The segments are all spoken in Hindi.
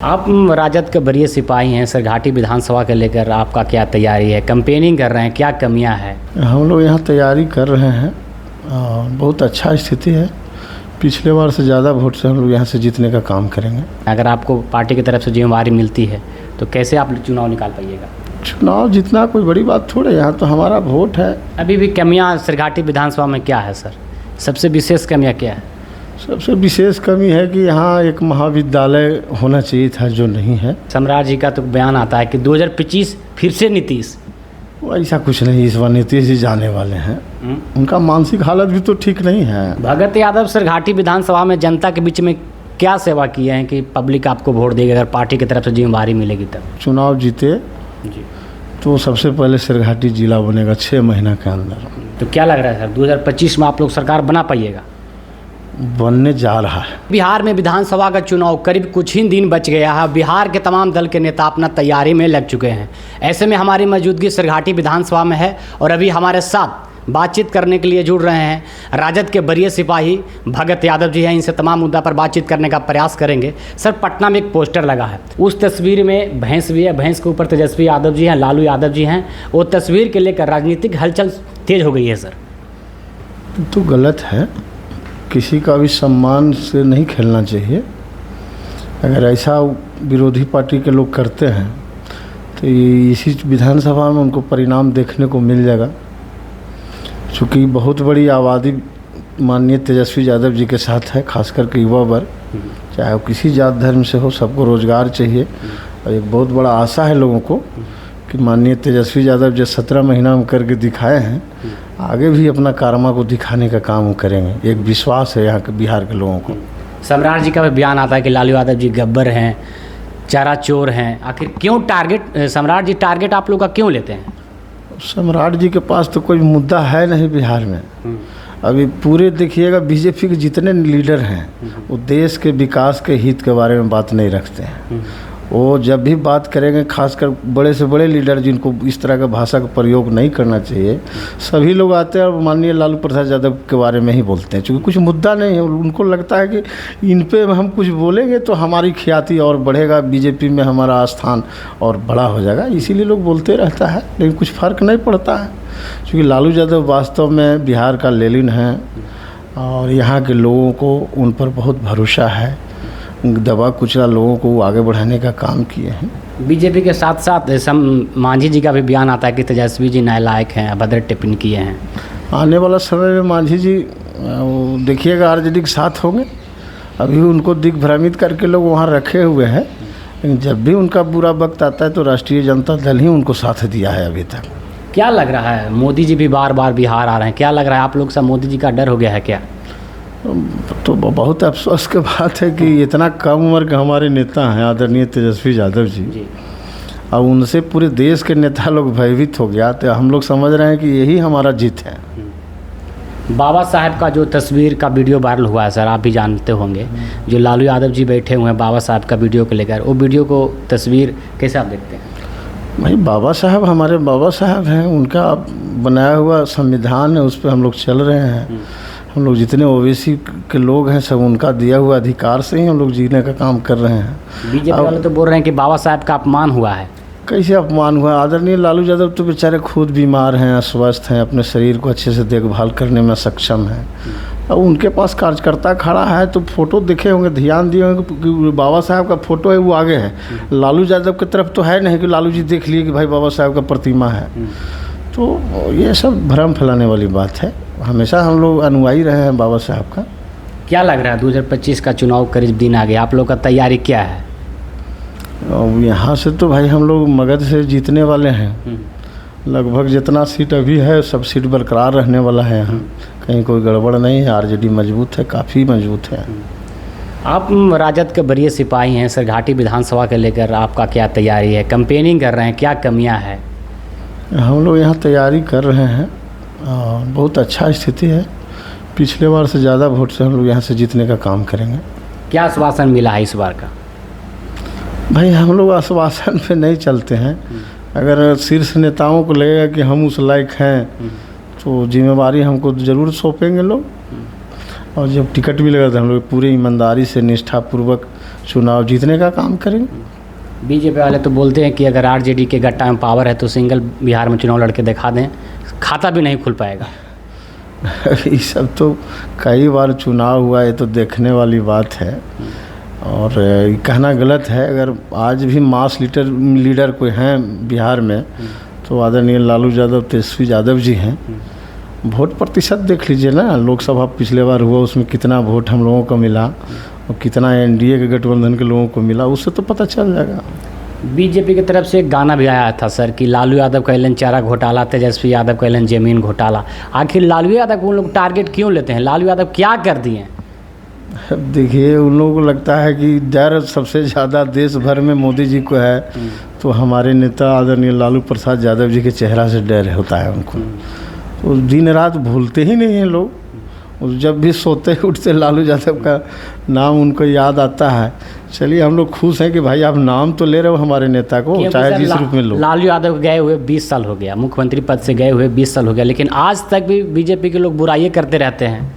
आप राजद के वरीय सिपाही हैं सर, घाटी विधानसभा के लेकर आपका क्या तैयारी है? कैंपेनिंग कर रहे हैं, क्या कमियां हैं? हम लोग यहाँ तैयारी कर रहे हैं और बहुत अच्छा स्थिति है। पिछले बार से ज़्यादा वोट से हम लोग यहाँ से जीतने का काम करेंगे। अगर आपको पार्टी की तरफ से जिम्मेवारी मिलती है तो कैसे आप चुनाव निकाल पाइएगा? चुनाव जीतना कोई बड़ी बात थोड़े, यहाँ तो हमारा वोट है। अभी भी कमियां सरघाटी विधानसभा में क्या है सर? सबसे विशेष कमियां क्या है? सबसे विशेष कमी है कि यहाँ एक महाविद्यालय होना चाहिए था, जो नहीं है। सम्राट जी का तो बयान आता है कि 2025 फिर से नीतीश। वो ऐसा कुछ नहीं, इस बार नीतीश जी जाने वाले हैं। उनका मानसिक हालत भी तो ठीक नहीं है। भगत यादव सरघाटी विधानसभा में जनता के बीच में क्या सेवा किए हैं कि पब्लिक आपको वोट देगी अगर पार्टी की तरफ से जिम्मेवारी मिलेगी तब? चुनाव जीते जी, तो सबसे पहले सरघाटी जिला बनेगा 6 महीना के अंदर। तो क्या लग रहा है सर 2025 में आप लोग सरकार बना पाइएगा? बनने जा रहा है। बिहार में विधानसभा का चुनाव करीब कुछ ही दिन बच गया है। बिहार के तमाम दल के नेता अपना तैयारी में लग चुके हैं। ऐसे में हमारी मौजूदगी सरघाटी विधानसभा में है और अभी हमारे साथ बातचीत करने के लिए जुड़ रहे हैं राजद के वरीय सिपाही भगत यादव जी हैं। इनसे तमाम मुद्दा पर बातचीत करने का प्रयास करेंगे। सर, पटना में एक पोस्टर लगा है, उस तस्वीर में भैंस भी है, भैंस के ऊपर तेजस्वी यादव जी हैं, लालू यादव जी हैं। वो तस्वीर के लेकर राजनीतिक हलचल तेज हो गई है सर। तो गलत है, किसी का भी सम्मान से नहीं खेलना चाहिए। अगर ऐसा विरोधी पार्टी के लोग करते हैं तो ये इसी विधानसभा में उनको परिणाम देखने को मिल जाएगा। चूँकि बहुत बड़ी आबादी माननीय तेजस्वी यादव जी के साथ है, खास करके युवा वर्ग, चाहे वो किसी जात धर्म से हो, सबको रोज़गार चाहिए। और एक बहुत बड़ा आशा है लोगों को कि माननीय तेजस्वी यादव जो 17 महीना में करके दिखाए हैं, आगे भी अपना कारमा को दिखाने का काम करेंगे। एक विश्वास है यहाँ के बिहार के लोगों को। सम्राट जी का भी बयान आता है कि लालू यादव जी गब्बर हैं, चारा चोर हैं। आखिर क्यों सम्राट जी टारगेट आप लोग का क्यों लेते हैं? सम्राट जी के पास तो कोई मुद्दा है नहीं बिहार में। अभी पूरे देखिएगा बीजेपी के जितने लीडर हैं वो देश के विकास के हित के बारे में बात नहीं रखते हैं। वो जब भी बात करेंगे, खासकर बड़े से बड़े लीडर जिनको इस तरह का भाषा का प्रयोग नहीं करना चाहिए, सभी लोग आते हैं और माननीय लालू प्रसाद यादव के बारे में ही बोलते हैं। क्योंकि कुछ मुद्दा नहीं है, उनको लगता है कि इन पे हम कुछ बोलेंगे तो हमारी ख्याति और बढ़ेगा, बीजेपी में हमारा स्थान और बड़ा हो जाएगा, इसीलिए लोग बोलते रहता है। लेकिन कुछ फ़र्क नहीं पड़ता है, क्योंकि लालू यादव वास्तव में बिहार का लेलिन है और यहाँ के लोगों को उन पर बहुत भरोसा है। दबा कुचला लोगों को आगे बढ़ाने का काम किए हैं। बीजेपी के साथ साथ मांझी जी का भी बयान आता है कि तेजस्वी जी नालायक हैं, अभद्र टिप्पणी किए हैं। आने वाला समय में मांझी जी देखिएगा आरजेडी के साथ होंगे। अभी उनको दिग्भ्रमित करके लोग वहाँ रखे हुए हैं, लेकिन जब भी उनका बुरा वक्त आता है तो राष्ट्रीय जनता दल ही उनको साथ दिया है अभी तक। क्या लग रहा है, मोदी जी भी बार बार बिहार आ रहे हैं, क्या लग रहा है आप लोग सब मोदी जी का डर हो गया है क्या? तो बहुत अफसोस की बात है कि इतना कम उम्र के हमारे नेता हैं आदरणीय तेजस्वी यादव जी, और उनसे पूरे देश के नेता लोग भयभीत हो गया। तो हम लोग समझ रहे हैं कि यही हमारा जीत है। बाबा साहब का जो तस्वीर का वीडियो वायरल हुआ है सर, आप भी जानते होंगे, जो लालू यादव जी बैठे हुए हैं बाबा साहब का वीडियो को लेकर, वो वीडियो को तस्वीर कैसे आप देखते हैं? भाई बाबा साहब हमारे बाबा साहब हैं, उनका बनाया हुआ संविधान है, उस पर हम लोग चल रहे हैं। हम लोग जितने ओबीसी के लोग हैं सब उनका दिया हुआ अधिकार से ही हम लोग जीने का काम कर रहे हैं। बीजेपी वाले तो बोल रहे हैं कि बाबा साहब का अपमान हुआ है। कैसे अपमान हुआ? आदरणीय लालू यादव तो बेचारे खुद बीमार हैं, अस्वस्थ हैं, अपने शरीर को अच्छे से देखभाल करने में सक्षम हैं। और उनके पास कार्यकर्ता खड़ा है तो फोटो देखे होंगे, ध्यान दिए होंगे कि बाबा साहब का फोटो है वो आगे है, लालू यादव की तरफ तो है नहीं कि लालू जी देख लिए कि भाई बाबा साहब का प्रतिमा है। तो ये सब भ्रम फैलाने वाली बात है। हमेशा हम लोग अनुयायी रहे हैं बाबा साहब का। क्या लग रहा है 2025 का चुनाव करीब दिन आ गया, आप लोग का तैयारी क्या है? और यहाँ से तो भाई हम लोग मगध से जीतने वाले हैं। लगभग जितना सीट अभी है सब सीट बरकरार रहने वाला है। यहाँ कहीं कोई गड़बड़ नहीं है, आरजेडी मजबूत है, काफ़ी मजबूत है। आप राजद के वरीय सिपाही हैं सर, घाटी विधानसभा के लेकर आपका क्या तैयारी है? कैंपेनिंग कर रहे हैं, क्या कमियां हैं? हम लोग यहाँ तैयारी कर रहे हैं और बहुत अच्छा स्थिति है। पिछले बार से ज़्यादा वोट से हम लोग यहाँ से जीतने का काम करेंगे। क्या आश्वासन मिला है इस बार का? भाई हम लोग आश्वासन पे नहीं चलते हैं। अगर शीर्ष नेताओं को लगेगा कि हम उस लायक हैं तो जिम्मेवारी हमको ज़रूर सौंपेंगे लोग। और जब टिकट भी लगा तो हम लोग पूरी ईमानदारी से निष्ठापूर्वक चुनाव जीतने का काम करेंगे। बीजेपी वाले तो बोलते हैं कि अगर आरजेडी के गट्टा में पावर है तो सिंगल बिहार में चुनाव लड़के दिखा दें, खाता भी नहीं खुल पाएगा। ये सब तो कई बार चुनाव हुआ है, तो देखने वाली बात है और कहना गलत है। अगर आज भी मास लीडर कोई हैं बिहार में तो आदरणीय लालू यादव, तेजस्वी यादव जी हैं। वोट प्रतिशत देख लीजिए ना, लोकसभा पिछले बार हुआ उसमें कितना वोट हम लोगों को मिला और कितना एनडीए के गठबंधन के लोगों को मिला, उससे तो पता चल जाएगा। बीजेपी की तरफ से एक गाना भी आया था सर कि लालू यादव कहलन चारा घोटाला, तेजस्वी यादव कहलन जमीन घोटाला। आखिर लालू यादव को उन लोग टारगेट क्यों लेते हैं? लालू यादव क्या कर दिए हैं? अब देखिए, उन लोगों को लगता है कि डर सबसे ज़्यादा देश भर में मोदी जी को है, तो हमारे नेता आदरणीय लालू प्रसाद यादव जी के चेहरा से डर होता है उनको। तो दिन रात भूलते ही नहीं हैं लोग, और जब भी सोते उठते लालू यादव का नाम उनको याद आता है। चलिए, हम लोग खुश हैं कि भाई आप नाम तो ले रहे हो हमारे नेता को, चाहे जिस रूप में लो। लालू यादव गए हुए 20 साल हो गया, मुख्यमंत्री पद से गए हुए 20 साल हो गया, लेकिन आज तक भी बीजेपी के लोग बुराइयाँ करते रहते हैं।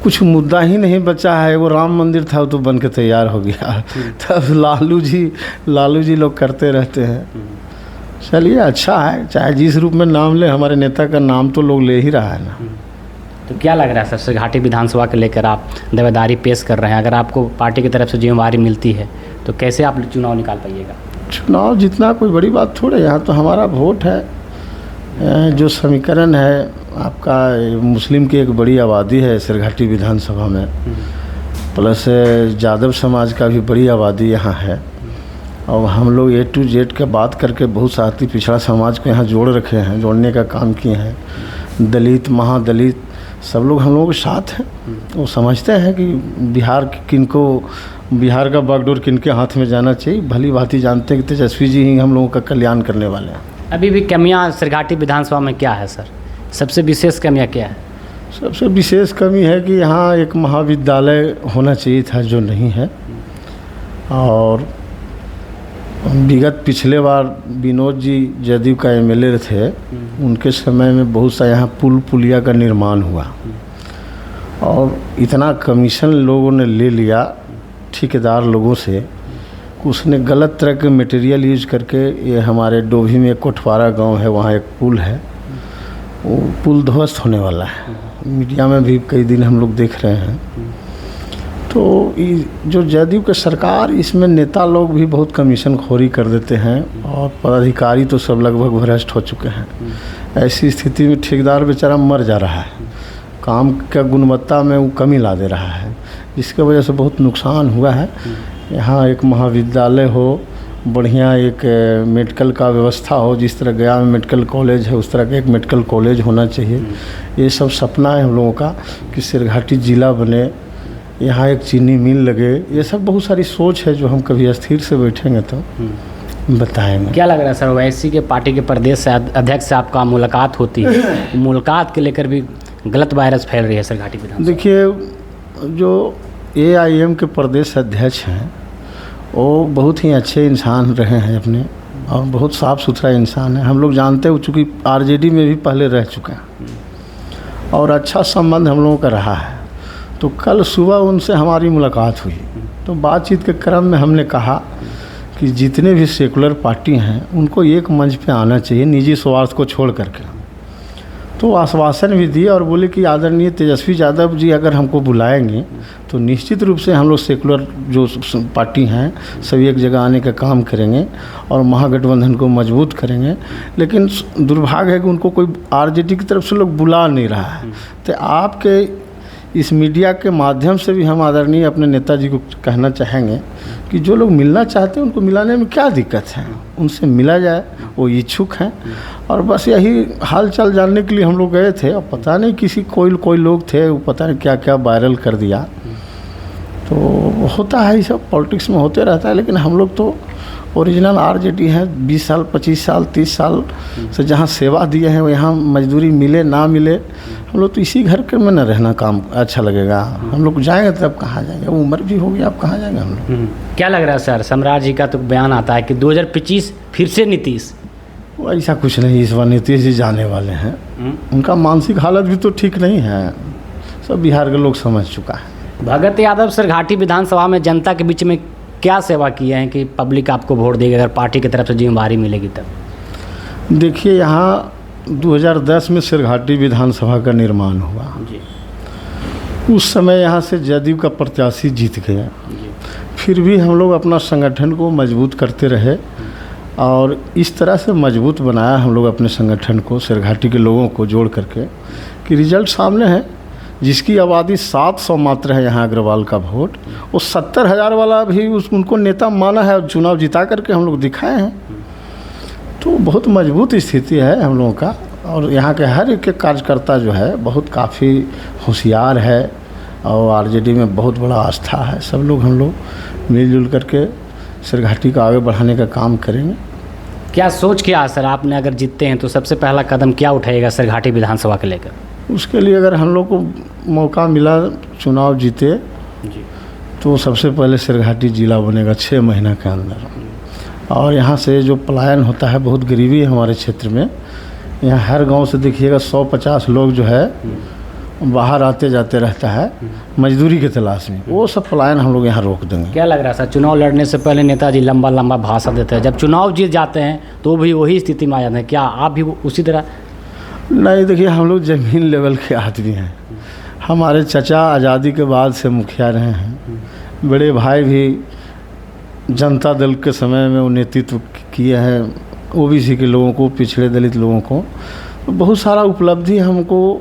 कुछ मुद्दा ही नहीं बचा है। वो राम मंदिर था, वो तो बन के तैयार हो गया। तब लालू जी लोग करते रहते हैं। चलिए, अच्छा है, चाहे जिस रूप में नाम ले, हमारे नेता का नाम तो लोग ले ही रहा है ना। तो क्या लग रहा है सर, सरघाटी विधानसभा को लेकर आप दावेदारी पेश कर रहे हैं, अगर आपको पार्टी की तरफ से जिम्मेवारी मिलती है तो कैसे आप चुनाव निकाल पाइएगा? चुनाव जीतना कोई बड़ी बात थोड़े, यहाँ तो हमारा वोट है। जो समीकरण है आपका, मुस्लिम की एक बड़ी आबादी है सरघाटी विधानसभा में, प्लस यादव समाज का भी बड़ी आबादी यहाँ है। और हम लोग A to Z के बात करके बहुत साथी पिछड़ा समाज को यहाँ जोड़ रखे हैं, जोड़ने का काम किए हैं। दलित, महादलित सब लोग हम लोगों के साथ हैं। वो समझते हैं कि बिहार का बागडोर किनके हाथ में जाना चाहिए। भली भांति जानते हैं कि तेजस्वी जी ही हम लोगों का कल्याण करने वाले हैं। अभी भी कमियाँ सरघाटी विधानसभा में क्या है सर? सबसे विशेष कमियाँ क्या है? सबसे विशेष कमी है कि यहाँ एक महाविद्यालय होना चाहिए था, जो नहीं है। और विगत पिछले बार विनोद जी जदयू का MLA थे, उनके समय में बहुत सा यहाँ पुलिया का निर्माण हुआ और इतना कमीशन लोगों ने ले लिया ठेकेदार लोगों से, उसने गलत तरह के मटेरियल यूज करके, ये हमारे डोभी में कोठवारा गांव है, वहाँ एक पुल है, वो पुल ध्वस्त होने वाला है। मीडिया में भी कई दिन हम लोग देख रहे हैं। तो जो जदयू के सरकार, इसमें नेता लोग भी बहुत कमीशन खोरी कर देते हैं और पदाधिकारी तो सब लगभग भ्रष्ट हो चुके हैं। ऐसी स्थिति में ठेकेदार बेचारा मर जा रहा है, काम का गुणवत्ता में वो कमी ला दे रहा है, जिसके वजह से बहुत नुकसान हुआ है। यहाँ एक महाविद्यालय हो, बढ़िया एक मेडिकल का व्यवस्था हो, जिस तरह गया में मेडिकल कॉलेज है उस तरह का एक मेडिकल कॉलेज होना चाहिए। ये सब सपना है हम लोगों का कि सरघाटी ज़िला बने, यहाँ एक चीनी मिल लगे। ये सब बहुत सारी सोच है जो हम कभी स्थिर से बैठेंगे तो बताएंगे। क्या लग रहा है सर, ओवैसी के पार्टी के प्रदेश से अध्यक्ष से आपका मुलाकात होती है, मुलाकात के लेकर भी गलत वायरस फैल रही है सरघाटी विधानसभा? देखिए, जो AIM के प्रदेश अध्यक्ष हैं वो बहुत ही अच्छे इंसान रहे हैं अपने, और बहुत साफ़ सुथरा इंसान है। हम लोग जानते हैं, चूँकि RJD में भी पहले रह चुके हैं और अच्छा संबंध हम लोगों का रहा है। तो कल सुबह उनसे हमारी मुलाकात हुई, तो बातचीत के क्रम में हमने कहा कि जितने भी सेकुलर पार्टी हैं उनको एक मंच पे आना चाहिए, निजी स्वार्थ को छोड़ करके। तो आश्वासन भी दिए और बोले कि आदरणीय तेजस्वी यादव जी अगर हमको बुलाएंगे तो निश्चित रूप से हम लोग सेकुलर जो पार्टी हैं सभी एक जगह आने का काम करेंगे और महागठबंधन को मजबूत करेंगे। लेकिन दुर्भाग्य है कि उनको कोई RJD की तरफ से लोग बुला नहीं रहा है। तो आपके इस मीडिया के माध्यम से भी हम आदरणीय अपने नेताजी को कहना चाहेंगे कि जो लोग मिलना चाहते हैं उनको मिलाने में क्या दिक्कत है, उनसे मिला जाए, वो इच्छुक हैं। और बस यही हाल चाल जानने के लिए हम लोग गए थे। और पता नहीं कोई लोग थे, वो पता नहीं क्या क्या वायरल कर दिया। तो होता है, ये सब पॉलिटिक्स में होते रहता है। लेकिन हम लोग तो ओरिजिनल RJD हैं, 20 साल 25 साल 30 साल से जहाँ सेवा दिए हैं, यहाँ मजदूरी मिले ना मिले, हम लोग तो इसी घर के में न रहना काम अच्छा लगेगा। हम लोग जाएंगे तब कहाँ जाएंगे, उम्र भी होगी, अब कहाँ जाएंगे हम लोग। क्या लग रहा है सर, सम्राट जी का तो बयान आता है कि 2025 फिर से नीतीश? वो ऐसा कुछ नहीं, इस बार नीतीश जी जाने वाले हैं। उनका मानसिक हालत भी तो ठीक नहीं है, सब बिहार के लोग समझ चुका है। भगत यादव सरघाटी विधानसभा में जनता के बीच में क्या सेवा किए हैं कि पब्लिक आपको वोट देगी अगर पार्टी की तरफ से जिम्मेवारी मिलेगी तब? देखिए, यहाँ 2010 में सरघाटी विधानसभा का निर्माण हुआ जी उस समय यहाँ से जदयू का प्रत्याशी जीत गया। जी फिर भी हम लोग अपना संगठन को मजबूत करते रहे और इस तरह से मजबूत बनाया हम लोग अपने संगठन को, सरघाटी के लोगों को जोड़ करके कि रिजल्ट सामने है। जिसकी आबादी 700 मात्र है यहाँ अग्रवाल का वोट, वो 70,000 वाला भी उनको नेता माना है और चुनाव जिता करके हम लोग दिखाए हैं। तो बहुत मजबूत स्थिति है हम लोगों का और यहाँ के हर एक कार्यकर्ता जो है बहुत काफ़ी होशियार है और आरजेडी में बहुत बड़ा आस्था है। सब लोग हम लोग मिलजुल करके सरघाटी को आगे बढ़ाने का काम करेंगे। क्या सोच क्या सर, आपने अगर जीतते हैं तो सबसे पहला कदम क्या उठाएगा सरघाटी विधानसभा के लेकर? उसके लिए अगर हम लोग को मौका मिला, चुनाव जीते जी तो सबसे पहले सरघाटी जिला बनेगा 6 महीना के अंदर। और यहाँ से जो पलायन होता है, बहुत गरीबी है हमारे क्षेत्र में। यहाँ हर गांव से देखिएगा 150 लोग जो है बाहर आते जाते रहता है मजदूरी के तलाश में, वो सब पलायन हम लोग यहाँ रोक देंगे। क्या लग रहा है सर, चुनाव लड़ने से पहले नेताजी लंबा लंबा भाषण देते हैं, जब चुनाव जीत जाते हैं तो भी वही स्थिति में आ जाते हैं, क्या आप भी उसी तरह? नहीं, देखिए हम लोग ज़मीन लेवल के आदमी हैं। हमारे चचा आज़ादी के बाद से मुखिया रहे हैं, बड़े भाई भी जनता दल के समय में वो नेतृत्व किए हैं, ओबीसी के लोगों को, पिछड़े दलित लोगों को। तो बहुत सारा उपलब्धि हमको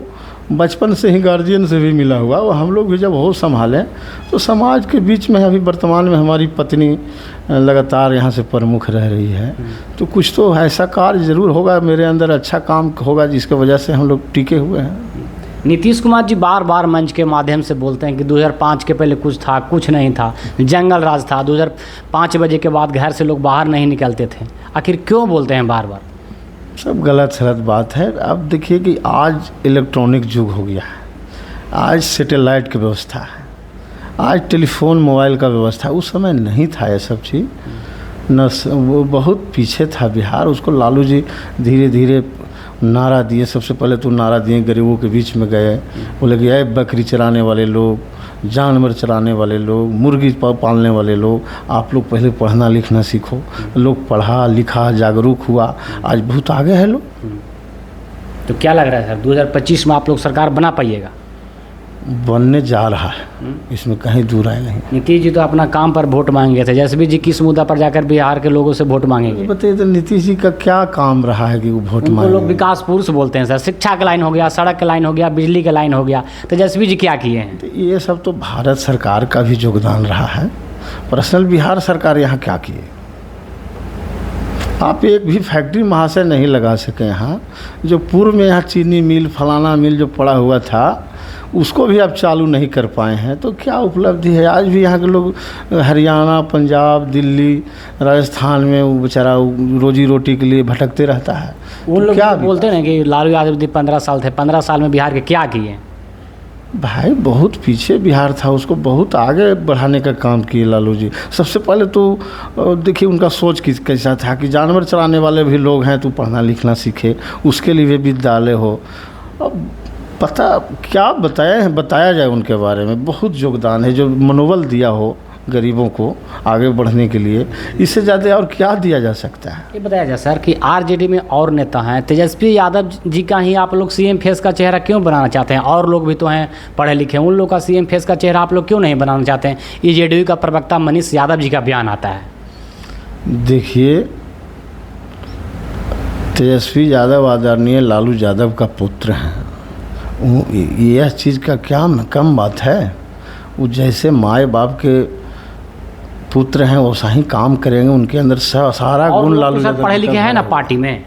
बचपन से ही गार्जियन से भी मिला हुआ। और हम लोग भी जब होश संभालें तो समाज के बीच में अभी वर्तमान में हमारी पत्नी लगातार यहाँ से प्रमुख रह रही है, तो कुछ तो ऐसा कार्य ज़रूर होगा मेरे अंदर, अच्छा काम होगा जिसकी वजह से हम लोग टिके हुए हैं। नीतीश कुमार जी बार बार मंच के माध्यम से बोलते हैं कि 2005 के पहले कुछ था, कुछ नहीं था, जंगल राज था, 2005 बजे के बाद घर से लोग बाहर नहीं निकलते थे। आखिर क्यों बोलते हैं बार बार? सब गलत सलत बात है। अब देखिए कि आज इलेक्ट्रॉनिक युग हो गया है, आज सैटेलाइट की व्यवस्था है, आज टेलीफोन मोबाइल का व्यवस्था, उस समय नहीं था ये सब चीज़। न वो बहुत पीछे था बिहार। उसको लालू जी धीरे धीरे नारा दिए। सबसे पहले तो नारा दिए, गरीबों के बीच में गए, बोले कि बकरी चराने वाले लोग, जानवर चराने वाले लोग, मुर्गी पालने वाले लोग, आप लोग पहले पढ़ना लिखना सीखो। लोग पढ़ा लिखा जागरूक हुआ, आज बहुत आगे है लोग। तो क्या लग रहा है सर, 2025 में आप लोग सरकार बना पाइएगा? बनने जा रहा है, इसमें कहीं दूर आए नहीं। नीतीश जी तो अपना काम पर वोट मांगे थे, जसबीर जी किस मुद्दा पर जाकर बिहार के लोगों से वोट मांगेंगे? बताइए तो नीतीश जी का क्या काम रहा है कि वो वोट मांगे? लोग विकास पुरुष बोलते हैं सर, शिक्षा का लाइन हो गया, सड़क का लाइन हो गया, बिजली का लाइन हो गया, तो जसबीर जी क्या किए हैं? तो ये सब तो भारत सरकार का भी योगदान रहा है। पर्सनल बिहार सरकार यहाँ क्या किए? आप एक भी फैक्ट्री महाशय नहीं लगा सके यहाँ। जो पूर्व में यहाँ चीनी मिल, फलाना मिल जो पड़ा हुआ था, उसको भी आप चालू नहीं कर पाए हैं। तो क्या उपलब्धि है? आज भी यहाँ के लोग हरियाणा, पंजाब, दिल्ली, राजस्थान में वो बेचारा रोजी रोटी के लिए भटकते रहता है। उन लोग क्या बोलते हैं कि लालू यादव जी 15 साल थे, 15 साल में बिहार के क्या किए? भाई बहुत पीछे बिहार था, उसको बहुत आगे बढ़ाने का काम किए लालू जी। सबसे पहले तो देखिए उनका सोच कैसा था कि जानवर चराने वाले भी लोग हैं तो पढ़ना लिखना सीखे, उसके लिए भी विद्यालय हो। अब पता क्या बताया जाए उनके बारे में। बहुत योगदान है, जो मनोबल दिया हो गरीबों को आगे बढ़ने के लिए, इससे ज़्यादा और क्या दिया जा सकता है? ये बताया जाए सर कि आरजेडी में और नेता हैं, तेजस्वी यादव जी का ही आप लोग सीएम फेस का चेहरा क्यों बनाना चाहते हैं? और लोग भी तो हैं पढ़े लिखे, उन लोग का सीएम फेस का चेहरा आप लोग क्यों नहीं बनाना चाहते हैं? ये जेडीयू का प्रवक्ता मनीष यादव जी का बयान आता है। देखिए, तेजस्वी यादव आदरणीय लालू यादव का पुत्र हैं। यह चीज़ का क्या कम बात है? वो जैसे माए बाप के पुत्र हैं वैसा ही काम करेंगे। उनके अंदर सारा गुण लालू यादव पढ़े लिखे हैं ना पार्टी में,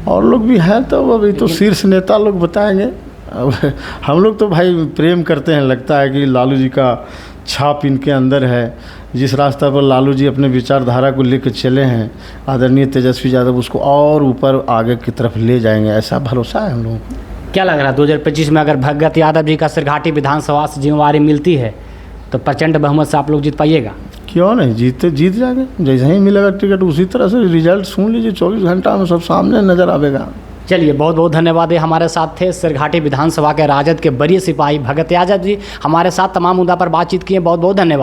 और लोग भी हैं। तो अभी तो शीर्ष नेता लोग बताएंगे। अब हम लोग तो भाई प्रेम करते हैं, लगता है कि लालू जी का छाप इनके अंदर है। जिस रास्ता पर लालू जी अपने विचारधारा को लेकर चले हैं आदरणीय तेजस्वी यादव, उसको और ऊपर आगे की तरफ ले जाएंगे, ऐसा भरोसा है हम लोगों को। क्या लग रहा है 2025 में अगर भगत यादव जी का सरघाटी विधानसभा से जिम्मेवारी मिलती है तो प्रचंड बहुमत से आप लोग जीत पाइएगा? क्यों नहीं, जीत जाएंगे। जैसे ही मिलेगा टिकट उसी तरह से रिजल्ट सुन लीजिए, 24 घंटा में सब सामने नज़र आएगा। चलिए, बहुत बहुत धन्यवाद। ये हमारे साथ थे सिरघाटी विधानसभा के राजद के वरीय सिपाही भगत यादव जी, हमारे साथ तमाम मुद्दा पर बातचीत किए। बहुत बहुत धन्यवाद।